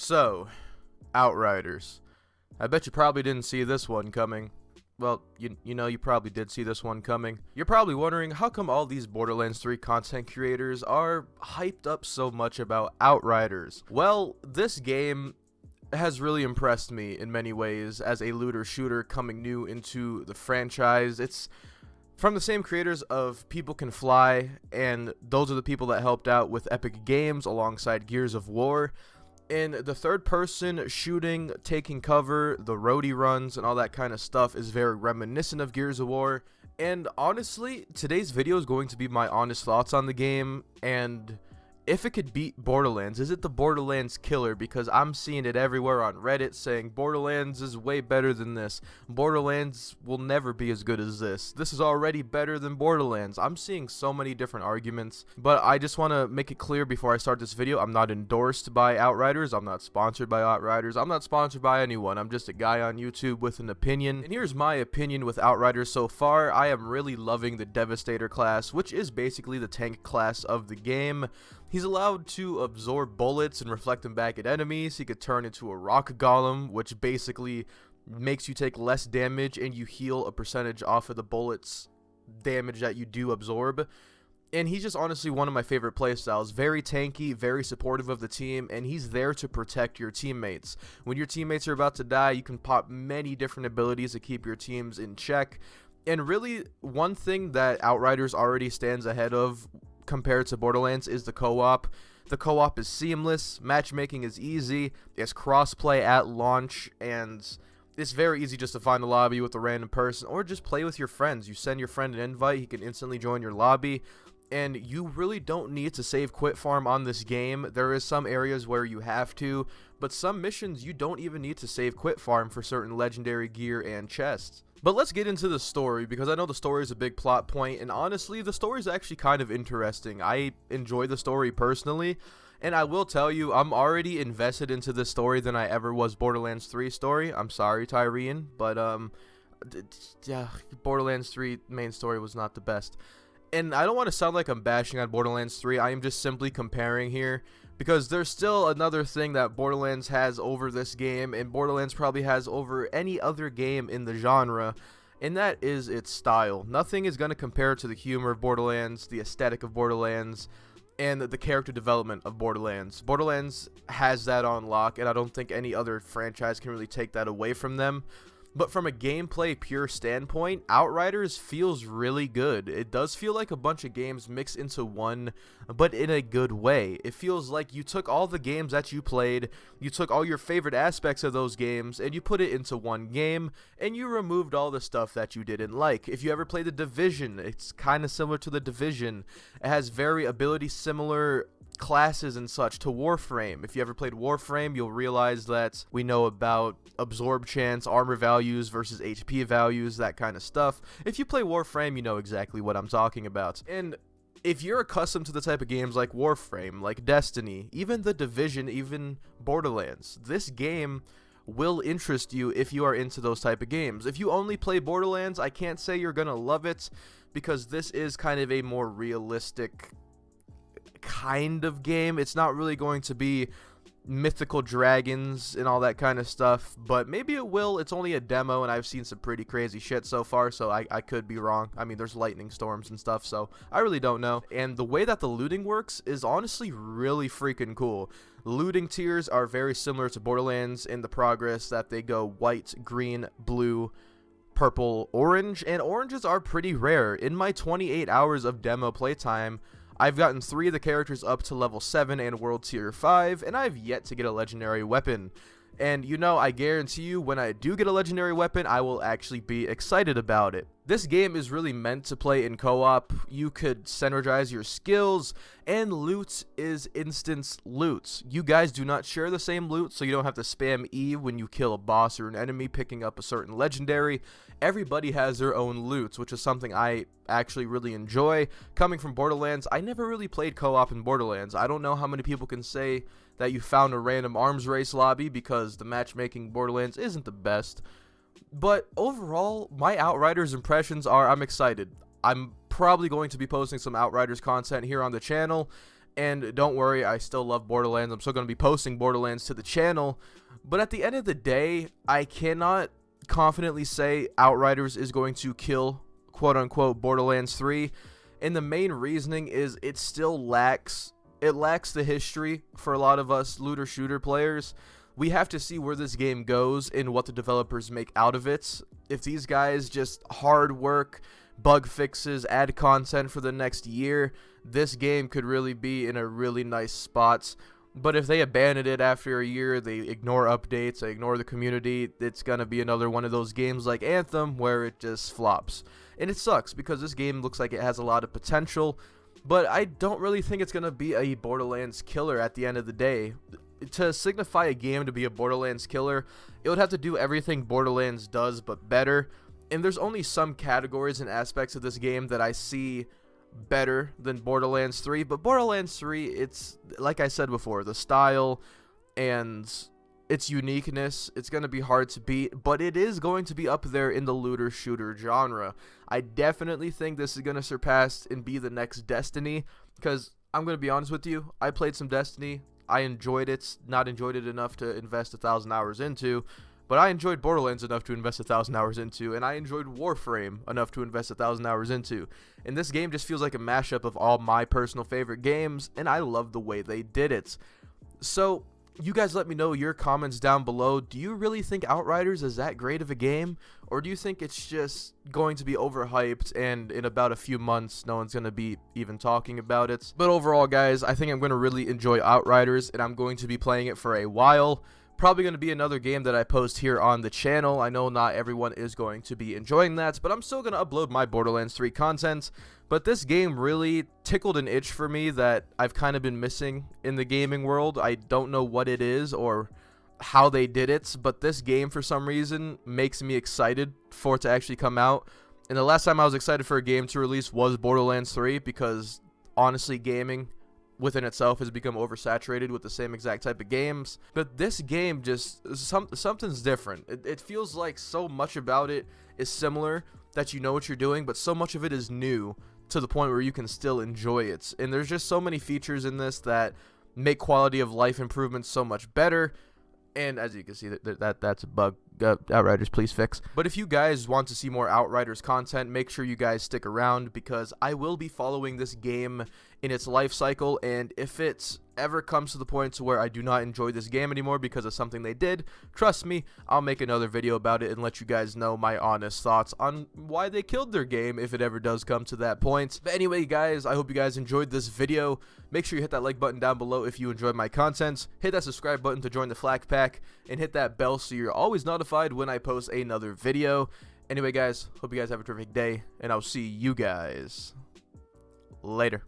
So, Outriders. I bet you probably didn't see this one coming. Well, you probably did see this one coming. You're probably wondering, how come all these Borderlands 3 content creators are hyped up so much about Outriders? Well, this game has really impressed me in many ways as a looter shooter coming new into the franchise. It's from the same creators of People Can Fly, and those are the people that helped out with Epic Games alongside Gears of War. And the third person shooting, taking cover, the roadie runs, and all that kind of stuff is very reminiscent of Gears of War. And honestly, today's video is going to be my honest thoughts on the game, and if it could beat Borderlands, is it the Borderlands killer? Because I'm seeing it everywhere on Reddit saying Borderlands is way better than this. Borderlands will never be as good as this. This is already better than Borderlands. I'm seeing so many different arguments, but I just want to make it clear before I start this video, I'm not endorsed by Outriders. I'm not sponsored by Outriders. I'm not sponsored by anyone. I'm just a guy on YouTube with an opinion. And here's my opinion with Outriders so far. I am really loving the Devastator class, which is basically the tank class of the game. He's allowed to absorb bullets and reflect them back at enemies. He could turn into a rock golem, which basically makes you take less damage and you heal a percentage off of the bullets damage that you do absorb. And he's just honestly one of my favorite playstyles. Very tanky, very supportive of the team, and he's there to protect your teammates. When your teammates are about to die, you can pop many different abilities to keep your teams in check. And really, one thing that Outriders already stands ahead of compared to Borderlands is the co-op. The co-op is seamless, matchmaking is easy, it's crossplay at launch, and it's very easy just to find a lobby with a random person or just play with your friends. You send your friend an invite, he can instantly join your lobby, and you really don't need to save quit farm on this game. There is some areas where you have to, but some missions you don't even need to save quit farm for certain legendary gear and chests. But let's get into the story, because I know the story is a big plot point, and honestly, the story is actually kind of interesting. I enjoy the story personally, and I will tell you, I'm already invested into this story than I ever was Borderlands 3 story. I'm sorry, Tyreen, but yeah, Borderlands 3 main story was not the best. And I don't want to sound like I'm bashing on Borderlands 3, I am just simply comparing here, because there's still another thing that Borderlands has over this game, and Borderlands probably has over any other game in the genre, and that is its style. Nothing is going to compare to the humor of Borderlands, the aesthetic of Borderlands, and the character development of Borderlands. Borderlands has that on lock, and I don't think any other franchise can really take that away from them. But from a gameplay pure standpoint, Outriders feels really good. It does feel like a bunch of games mixed into one, but in a good way. It feels like you took all the games that you played, you took all your favorite aspects of those games, and you put it into one game, and you removed all the stuff that you didn't like. If you ever played The Division, it's kind of similar to The Division. It has very ability similar classes and such to Warframe. If you ever played Warframe, you'll realize that we know about absorb chance, armor values versus HP values, that kind of stuff. If you play Warframe, you know exactly what I'm talking about. And if you're accustomed to the type of games like Warframe, like Destiny, even The Division, even Borderlands, this game will interest you if you are into those type of games. If you only play Borderlands, I can't say you're gonna love it, because this is kind of a more realistic kind of game. It's not really going to be mythical dragons and all that kind of stuff, but maybe it will. It's only a demo, and I've seen some pretty crazy shit so far, so I could be wrong. I mean, there's lightning storms and stuff, so I really don't know. And the way that the looting works is honestly really freaking cool. Looting tiers are very similar to Borderlands in the progress that they go white, green, blue, purple, orange, and oranges are pretty rare. In my 28 hours of demo playtime, I've gotten 3 of the characters up to level 7 and world tier 5, and I've yet to get a legendary weapon. And you know, I guarantee you, when I do get a legendary weapon, I will actually be excited about it. This game is really meant to play in co-op. You could synergize your skills, and loot is instance loot. You guys do not share the same loot, so you don't have to spam E when you kill a boss or an enemy picking up a certain legendary. Everybody has their own loot, which is something I actually really enjoy. Coming from Borderlands, I never really played co-op in Borderlands. I don't know how many people can say that you found a random arms race lobby, because the matchmaking Borderlands isn't the best. But overall, my Outriders impressions are I'm excited. I'm probably going to be posting some Outriders content here on the channel, And don't worry, I still love Borderlands. I'm still going to be posting Borderlands to the channel. But at the end of the day, I cannot confidently say Outriders is going to kill quote-unquote Borderlands 3. And the main reasoning is it lacks the history for a lot of us looter shooter players. We have to see where this game goes and what the developers make out of it. If these guys just hard work, bug fixes, add content for the next year, this game could really be in a really nice spot. But if they abandon it after a year, they ignore updates, they ignore the community, it's gonna be another one of those games like Anthem where it just flops. And it sucks because this game looks like it has a lot of potential, but I don't really think it's gonna be a Borderlands killer at the end of the day. To signify a game to be a Borderlands killer, it would have to do everything Borderlands does but better. And there's only some categories and aspects of this game that I see better than Borderlands 3, but Borderlands 3, it's like I said before, the style and its uniqueness, it's going to be hard to beat, but it is going to be up there in the looter shooter genre. I definitely think this is going to surpass and be the next Destiny, because I'm going to be honest with you, I played some Destiny, I enjoyed it, not enjoyed it enough to invest 1,000 hours into, but I enjoyed Borderlands enough to invest 1,000 hours into, and I enjoyed Warframe enough to invest 1,000 hours into. And this game just feels like a mashup of all my personal favorite games, and I love the way they did it. So, you guys let me know your comments down below. Do you really think Outriders is that great of a game? Or do you think it's just going to be overhyped, and in about a few months, no one's going to be even talking about it? But overall, guys, I think I'm going to really enjoy Outriders, and I'm going to be playing it for a while. Probably going to be another game that I post here on the channel. I know not everyone is going to be enjoying that, but I'm still going to upload my Borderlands 3 content. But this game really tickled an itch for me that I've kind of been missing in the gaming world. I don't know what it is or how they did it, but this game for some reason makes me excited for it to actually come out. And the last time I was excited for a game to release was Borderlands 3, because honestly, gaming within itself has become oversaturated with the same exact type of games. But this game just something's different. It feels like so much about it is similar that you know what you're doing, but so much of it is new to the point where you can still enjoy it. And there's just so many features in this that make quality of life improvements so much better. And as you can see, that's a bug. Outriders, please fix. But if you guys want to see more Outriders content, make sure you guys stick around, because I will be following this game in its life cycle, and if it ever comes to the point to where I do not enjoy this game anymore because of something they did, trust me, I'll make another video about it and let you guys know my honest thoughts on why they killed their game if it ever does come to that point. But anyway, guys, I hope you guys enjoyed this video. Make sure you hit that like button down below if you enjoyed my content, hit that subscribe button to join the Flak Pack, and hit that bell so you're always notified when I post another video. Anyway, guys, hope you guys have a terrific day, and I'll see you guys later.